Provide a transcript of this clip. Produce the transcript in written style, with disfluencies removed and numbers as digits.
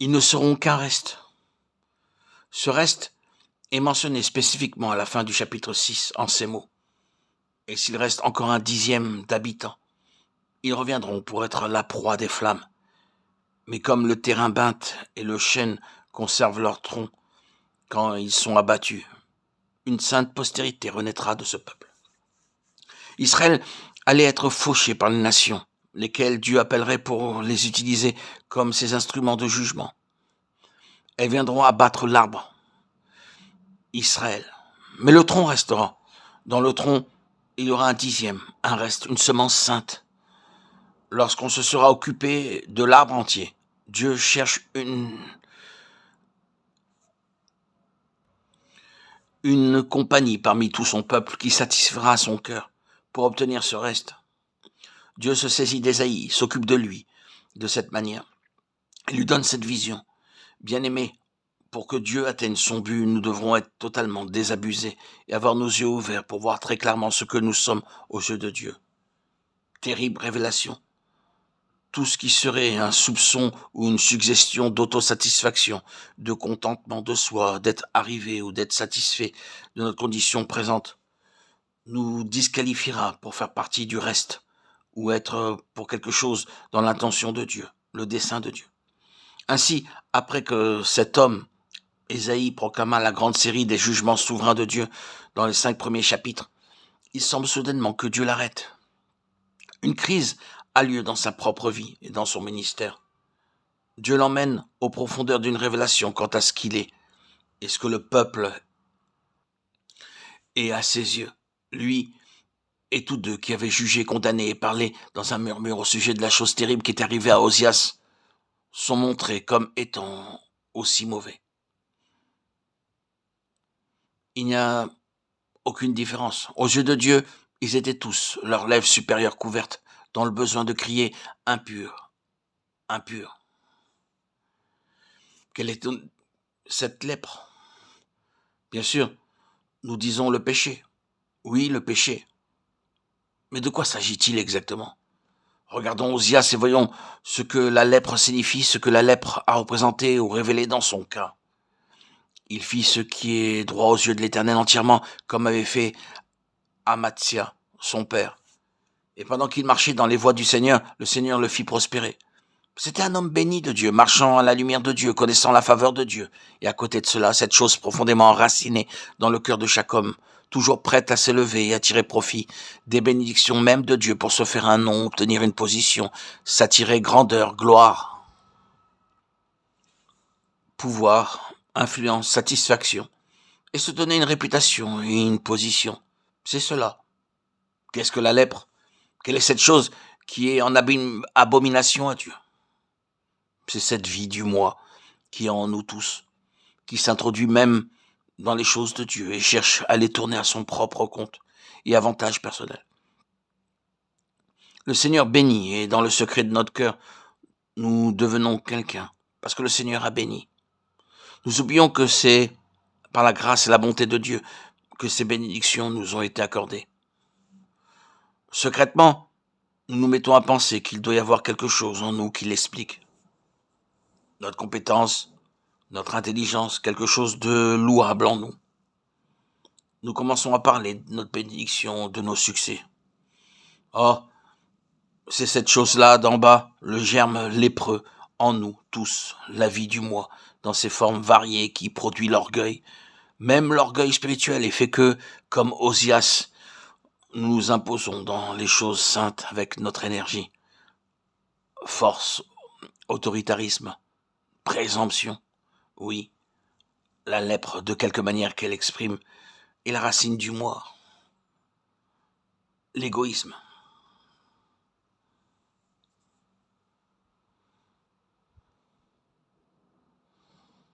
Ils ne seront qu'un reste. Ce reste est mentionné spécifiquement à la fin du chapitre 6 en ces mots. Et s'il reste encore un dixième d'habitants, ils reviendront pour être la proie des flammes. Mais comme le térébinthe et le chêne conservent leur tronc quand ils sont abattus, une sainte postérité renaîtra de ce peuple. Israël allait être fauché par les nations, lesquelles Dieu appellerait pour les utiliser comme ses instruments de jugement. Elles viendront abattre l'arbre, Israël. Mais le tronc restera. Dans le tronc, il y aura un dixième, un reste, une semence sainte. Lorsqu'on se sera occupé de l'arbre entier, Dieu cherche une compagnie parmi tout son peuple qui satisfera son cœur pour obtenir ce reste. Dieu se saisit d'Ésaïe, s'occupe de lui de cette manière. Il lui donne cette vision. Bien-aimé, pour que Dieu atteigne son but, nous devrons être totalement désabusés et avoir nos yeux ouverts pour voir très clairement ce que nous sommes aux yeux de Dieu. Terrible révélation. Tout ce qui serait un soupçon ou une suggestion d'autosatisfaction, de contentement de soi, d'être arrivé ou d'être satisfait de notre condition présente, nous disqualifiera pour faire partie du reste ou être pour quelque chose dans l'intention de Dieu, le dessein de Dieu. Ainsi, après que cet homme, Ésaïe, proclama la grande série des jugements souverains de Dieu dans les 5 premiers chapitres, il semble soudainement que Dieu l'arrête. Une crise a lieu dans sa propre vie et dans son ministère. Dieu l'emmène aux profondeurs d'une révélation quant à ce qu'il est et ce que le peuple est à ses yeux. Lui et tous deux qui avaient jugé, condamné et parlé dans un murmure au sujet de la chose terrible qui est arrivée à Osias sont montrés comme étant aussi mauvais. Il n'y a aucune différence. Aux yeux de Dieu, ils étaient tous, leurs lèvres supérieures couvertes, dans le besoin de crier « impur, impur ». Quelle est cette lèpre? Bien sûr, nous disons le péché. Oui, le péché. Mais de quoi s'agit-il exactement? Regardons Osias et voyons ce que la lèpre signifie, ce que la lèpre a représenté ou révélé dans son cas. Il fit ce qui est droit aux yeux de l'Éternel entièrement, comme avait fait Amatzia, son père. Et pendant qu'il marchait dans les voies du Seigneur, le Seigneur le fit prospérer. C'était un homme béni de Dieu, marchant à la lumière de Dieu, connaissant la faveur de Dieu. Et à côté de cela, cette chose profondément enracinée dans le cœur de chaque homme, toujours prête à s'élever et à tirer profit des bénédictions même de Dieu pour se faire un nom, obtenir une position, s'attirer grandeur, gloire, pouvoir, influence, satisfaction, et se donner une réputation et une position. C'est cela. Qu'est-ce que la lèpre? Quelle est cette chose qui est en abomination à Dieu? C'est cette vie du moi qui est en nous tous, qui s'introduit même dans les choses de Dieu et cherche à les tourner à son propre compte et avantage personnel. Le Seigneur bénit et dans le secret de notre cœur, nous devenons quelqu'un parce que le Seigneur a béni. Nous oublions que c'est par la grâce et la bonté de Dieu que ces bénédictions nous ont été accordées. Secrètement, nous nous mettons à penser qu'il doit y avoir quelque chose en nous qui l'explique. Notre compétence, notre intelligence, quelque chose de louable en nous. Nous commençons à parler de notre bénédiction, de nos succès. Oh, c'est cette chose-là d'en bas, le germe lépreux en nous tous, la vie du moi, dans ses formes variées qui produit l'orgueil. Même l'orgueil spirituel est fait que, comme Osias, nous nous imposons dans les choses saintes avec notre énergie. Force, autoritarisme, présomption, oui, la lèpre de quelque manière qu'elle exprime est la racine du moi. L'égoïsme,